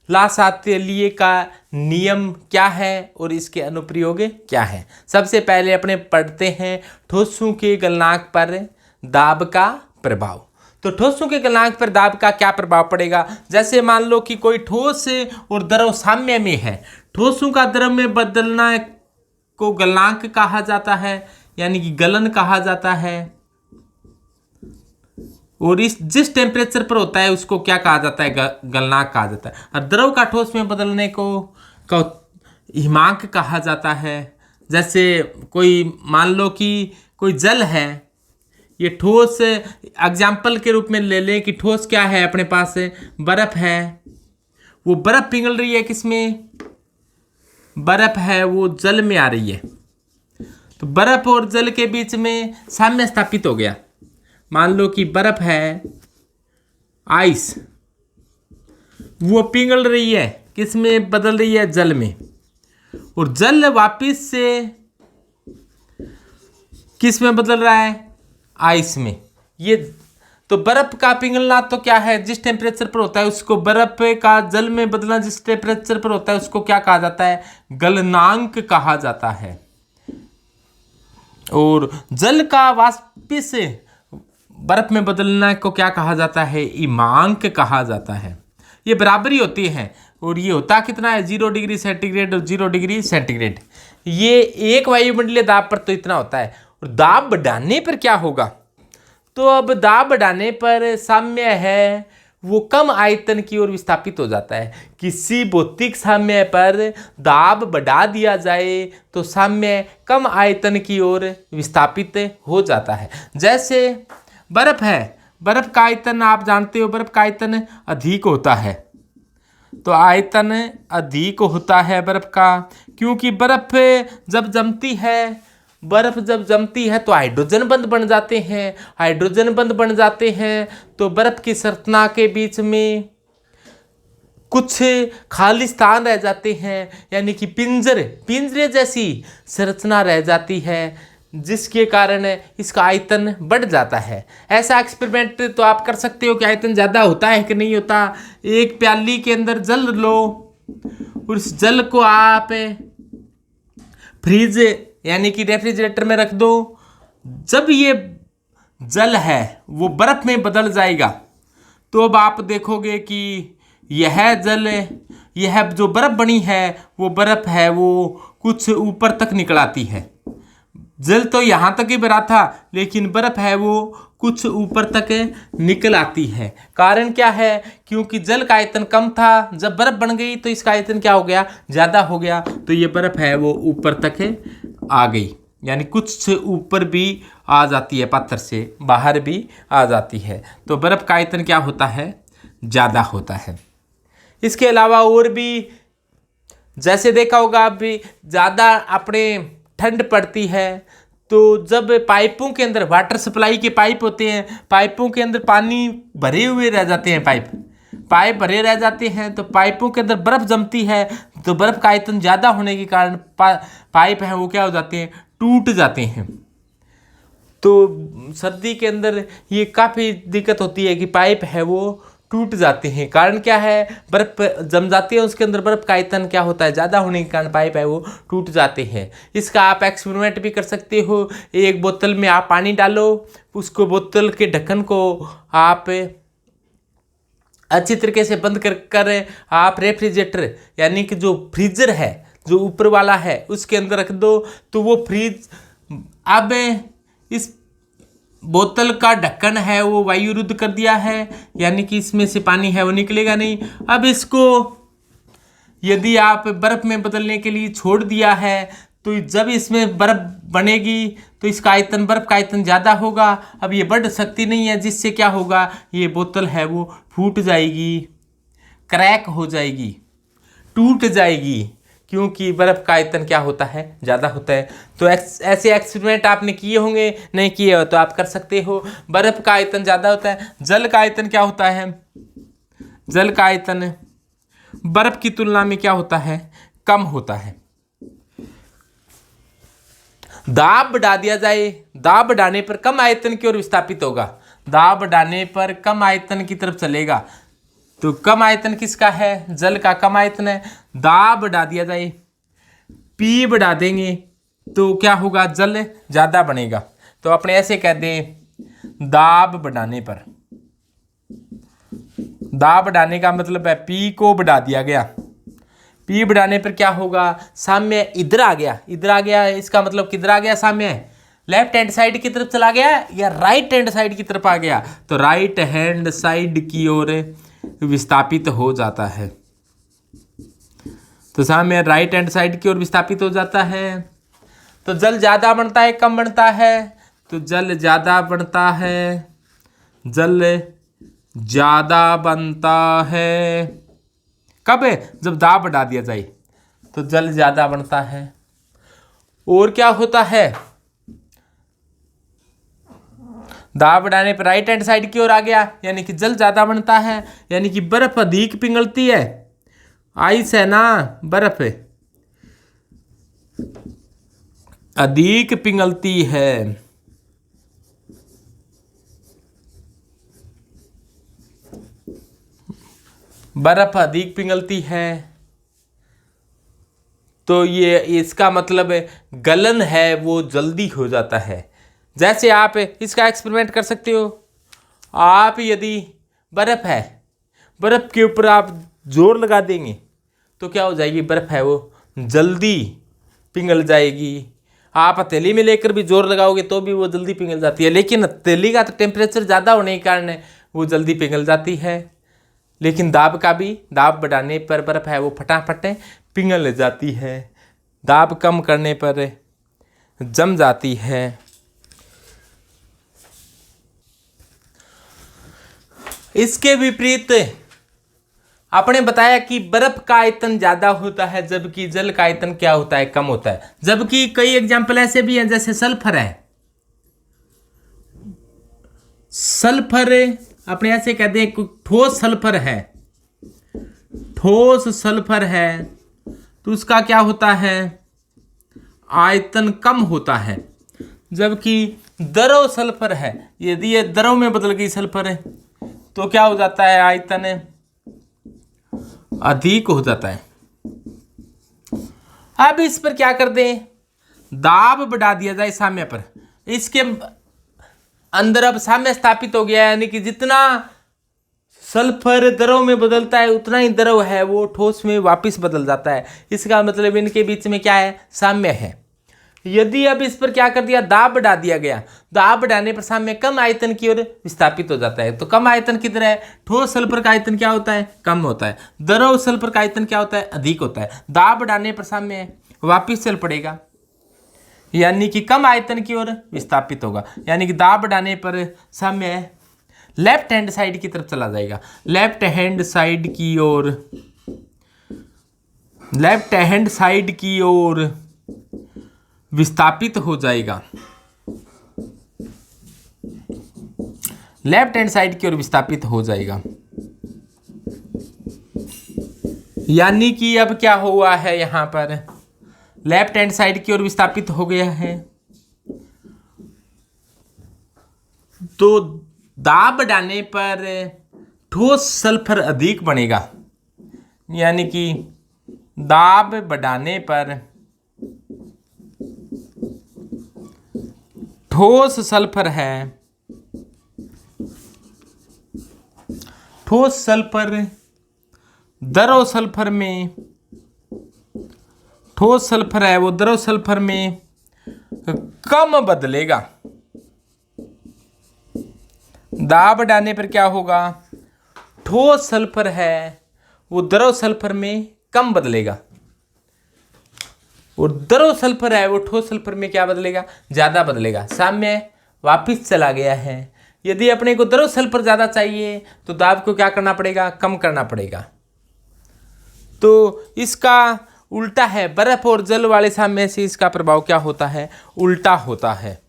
लासातल्य का नियम क्या है और इसके अनुप्रयोग क्या है। सबसे पहले अपने पढ़ते हैं ठोसों के गलनांक पर दाब का प्रभाव। तो ठोसों के गलनांक पर दाब का क्या प्रभाव पड़ेगा। जैसे मान लो कि कोई ठोस और द्रव साम्य में है, ठोसों का द्रव में बदलना को गलनांक कहा जाता है, यानी कि गलन कहा जाता है, और इस जिस टेम्परेचर पर होता है उसको क्या कहा जाता है, गलनांक कहा जाता है। और द्रव का ठोस में बदलने को हिमांक कहा जाता है। जैसे कोई मान लो कि कोई जल है, ये ठोस एग्जाम्पल के रूप में ले लें कि ठोस क्या है, अपने पास बर्फ है, वो बर्फ पिघल रही है, किसमें, बर्फ है वो जल में आ रही है, तो बर्फ और जल के बीच में साम्य स्थापित हो गया। मान लो कि बर्फ है आइस, वो पिघल रही है, किसमें बदल रही है, जल में, और जल वापिस से किस में बदल रहा है, आइस में। ये तो बर्फ का पिघलना तो क्या है, जिस टेम्परेचर पर होता है उसको, बर्फ का जल में बदलना जिस टेम्परेचर पर होता है उसको क्या कहा जाता है, गलनांक कहा जाता है। और जल का वाष्पिस बर्फ में बदलना को क्या कहा जाता है, हिमांक कहा जाता है। ये बराबरी होती है, और ये होता कितना है, 0 डिग्री सेंटीग्रेड और 0 डिग्री सेंटीग्रेड। ये एक वायुमंडलीय दाब पर तो इतना होता है। और दाब बढ़ाने पर क्या होगा, तो अब दाब बढ़ाने पर साम्य है वो कम आयतन की ओर विस्थापित हो जाता है। किसी भौतिक साम्य पर दाब बढ़ा दिया जाए तो साम्य कम आयतन की ओर विस्थापित हो जाता है। जैसे बर्फ है, बर्फ का आयतन आप जानते हो, बर्फ का आयतन अधिक होता है, तो आयतन अधिक होता है बर्फ का, क्योंकि बर्फ जब जमती है, बर्फ जब जमती है तो हाइड्रोजन बंध बन जाते हैं, हाइड्रोजन बंध बन जाते हैं तो बर्फ की संरचना के बीच में कुछ खाली स्थान रह जाते हैं, यानी कि पिंजरे जैसी संरचना रह जाती है, जिसके कारण इसका आयतन बढ़ जाता है। ऐसा एक्सपेरिमेंट तो आप कर सकते हो कि आयतन ज़्यादा होता है कि नहीं होता। एक प्याली के अंदर जल लो, उस जल को आप फ्रीज यानी कि रेफ्रिजरेटर में रख दो। जब ये जल है वो बर्फ में बदल जाएगा, तो अब आप देखोगे कि यह जल, यह जो बर्फ बनी है वो बर्फ है वो कुछ ऊपर तक निकल आती है। जल तो यहाँ तक ही भरा था, लेकिन बर्फ है वो कुछ ऊपर तक निकल आती है। कारण क्या है, क्योंकि जल का आयतन कम था, जब बर्फ बन गई तो इसका आयतन क्या हो गया, ज़्यादा हो गया, तो ये बर्फ है वो ऊपर तक आ गई, यानी कुछ ऊपर भी आ जाती है, पत्थर से बाहर भी आ जाती है। तो बर्फ का आयतन क्या होता है, ज़्यादा होता है। इसके अलावा और भी जैसे देखा होगा, अभी ज़्यादा अपने ठंड पड़ती है तो जब पाइपों के अंदर, वाटर सप्लाई के पाइप होते हैं, पाइपों के अंदर पानी भरे हुए रह जाते हैं, पाइप भरे रह जाते हैं, तो पाइपों के अंदर बर्फ़ जमती है, तो बर्फ़ का आयतन ज़्यादा होने के कारण पाइप हैं वो क्या हो जाते हैं, टूट जाते हैं। तो सर्दी के अंदर ये काफ़ी दिक्कत होती है कि पाइप है वो टूट जाते हैं। कारण क्या है, बर्फ़ जम जाती है, उसके अंदर बर्फ़ का आयतन क्या होता है, ज़्यादा होने के कारण पाइप है वो टूट जाते हैं। इसका आप एक्सपेरिमेंट भी कर सकते हो। एक बोतल में आप पानी डालो, उसको बोतल के ढक्कन को आप अच्छी तरीके से बंद कर आप रेफ्रिजरेटर यानी कि जो फ्रीजर है, जो ऊपर वाला है, उसके अंदर रख दो, तो वो फ्रीज, अब इस बोतल का ढक्कन है वो वायुरुद्ध कर दिया है, यानी कि इसमें से पानी है वो निकलेगा नहीं। अब इसको यदि आप बर्फ़ में बदलने के लिए छोड़ दिया है, तो जब इसमें बर्फ़ बनेगी तो इसका आयतन, बर्फ़ का आयतन ज़्यादा होगा। अब ये बढ़ सकती नहीं है, जिससे क्या होगा, ये बोतल है वो फूट जाएगी, क्रैक हो जाएगी, टूट जाएगी, क्योंकि बर्फ़ का आयतन क्या होता है, ज़्यादा होता है। तो ऐसे एक्सपेरिमेंट आपने किए होंगे, नहीं किए हो तो आप कर सकते हो। बर्फ़ का आयतन ज़्यादा होता है। जल का आयतन क्या होता है, जल का आयतन बर्फ़ की तुलना में क्या होता है, कम होता है। दाब बढ़ा दिया जाए, दाब बढ़ाने पर कम आयतन की ओर विस्थापित होगा, दाब बढ़ाने पर कम आयतन की तरफ चलेगा। तो कम आयतन किसका है? जल का कम आयतन है। दाब बढ़ा दिया जाए, P बढ़ा देंगे तो क्या होगा? जल ज़्यादा बनेगा। तो अपने ऐसे कह दें, दाब बढ़ाने पर, दाब बढ़ाने का मतलब है P को बढ़ा दिया गया। P बढ़ाने पर क्या होगा? साम्य इधर आ गया, इधर आ गया, इसका मतलब किधर आ गया? साम्य लेफ्ट हैंड साइड की तरफ चला गया या राइट हैंड साइड की तरफ आ गया? तो राइट हैंड साइड की ओर विस्थापित हो जाता है। तो साम्य राइट हैंड साइड की ओर विस्थापित हो जाता है। तो जल ज़्यादा बनता है, कम बनता है? तो जल ज़्यादा बनता है, जल ज़्यादा बनता है। कब? जब दाब बढ़ा दिया जाए तो जल ज़्यादा बनता है। और क्या होता है? दाब बढ़ाने पर राइट हैंड साइड की ओर आ गया, यानी कि जल ज़्यादा बनता है, यानी कि बर्फ अधिक पिघलती है। आइस है ना, बर्फ अधिक पिघलती है। बर्फ अधिक पिघलती है, तो ये इसका मतलब गलन है वो जल्दी हो जाता है। जैसे आप इसका एक्सपेरिमेंट कर सकते हो। आप यदि बर्फ़ है, बर्फ़ के ऊपर आप जोर लगा देंगे तो क्या हो जाएगी? बर्फ़ है वो जल्दी पिघल जाएगी। आप हथेली में लेकर भी जोर लगाओगे तो भी वो जल्दी पिघल जाती है, लेकिन हथेली का तो टेम्परेचर ज़्यादा होने के कारण वो जल्दी पिघल जाती है। लेकिन दाब का भी, दाब बढ़ाने पर बर्फ़ है वो फटाफट पिघल जाती है, दाब कम करने पर जम जाती है। इसके विपरीत आपने बताया कि बर्फ का आयतन ज्यादा होता है, जबकि जल का आयतन क्या होता है? कम होता है। जबकि कई एग्जाम्पल ऐसे भी हैं, जैसे सल्फर है। सल्फर अपने ऐसे कहते हैं, ठोस सल्फर है, ठोस सल्फर है, तो उसका क्या होता है? आयतन कम होता है। जबकि द्रव सल्फर है, यदि ये द्रव में बदल गई सल्फर है तो क्या हो जाता है? आयतन अधिक हो जाता है। अब इस पर क्या कर दें? दाब बढ़ा दिया जाए साम्य पर। इसके अंदर अब साम्य स्थापित हो गया, यानी कि जितना सल्फर द्रव में बदलता है उतना ही द्रव है वो ठोस में वापस बदल जाता है। इसका मतलब इनके बीच में क्या है? साम्य है। यदि अब इस पर क्या कर दिया? दाब बढ़ा दिया गया, दाब बढ़ाने पर साम्य कम आयतन की ओर विस्थापित हो जाता है। तो कम आयतन किधर है? ठोस सल्फर का आयतन क्या होता है? कम होता है। द्रव सल्फर का आयतन क्या होता है? अधिक होता है। दाब बढ़ाने पर साम्य वापिस चल पड़ेगा, यानी कि कम आयतन की ओर विस्थापित होगा, यानी कि दाब बढ़ाने पर साम्य लेफ्ट हैंड साइड की तरफ चला जाएगा। लेफ्ट हैंड साइड की ओर, लेफ्ट हैंड साइड की ओर विस्थापित हो जाएगा। लेफ्ट हैंड साइड की ओर विस्थापित हो जाएगा, यानी कि अब क्या हुआ है? यहां पर लेफ्ट हैंड साइड की ओर विस्थापित हो गया है, तो दाब बढ़ाने पर ठोस सल्फर अधिक बनेगा, यानी कि दाब बढ़ाने पर ठोस सल्फर है, ठोस सल्फर द्रव सल्फर में, ठोस सल्फर है वो द्रव सल्फर में कम बदलेगा। दाब बढ़ाने पर क्या होगा? ठोस सल्फर है वो द्रव सल्फर में कम बदलेगा, और द्रव सल्फर है वो ठोस सल्फर में क्या बदलेगा? ज़्यादा बदलेगा। साम्य वापिस चला गया है। यदि अपने को द्रव सल्फर ज़्यादा चाहिए तो दाब को क्या करना पड़ेगा? कम करना पड़ेगा। तो इसका उल्टा है, बर्फ और जल वाले साम्य से इसका प्रभाव क्या होता है? उल्टा होता है।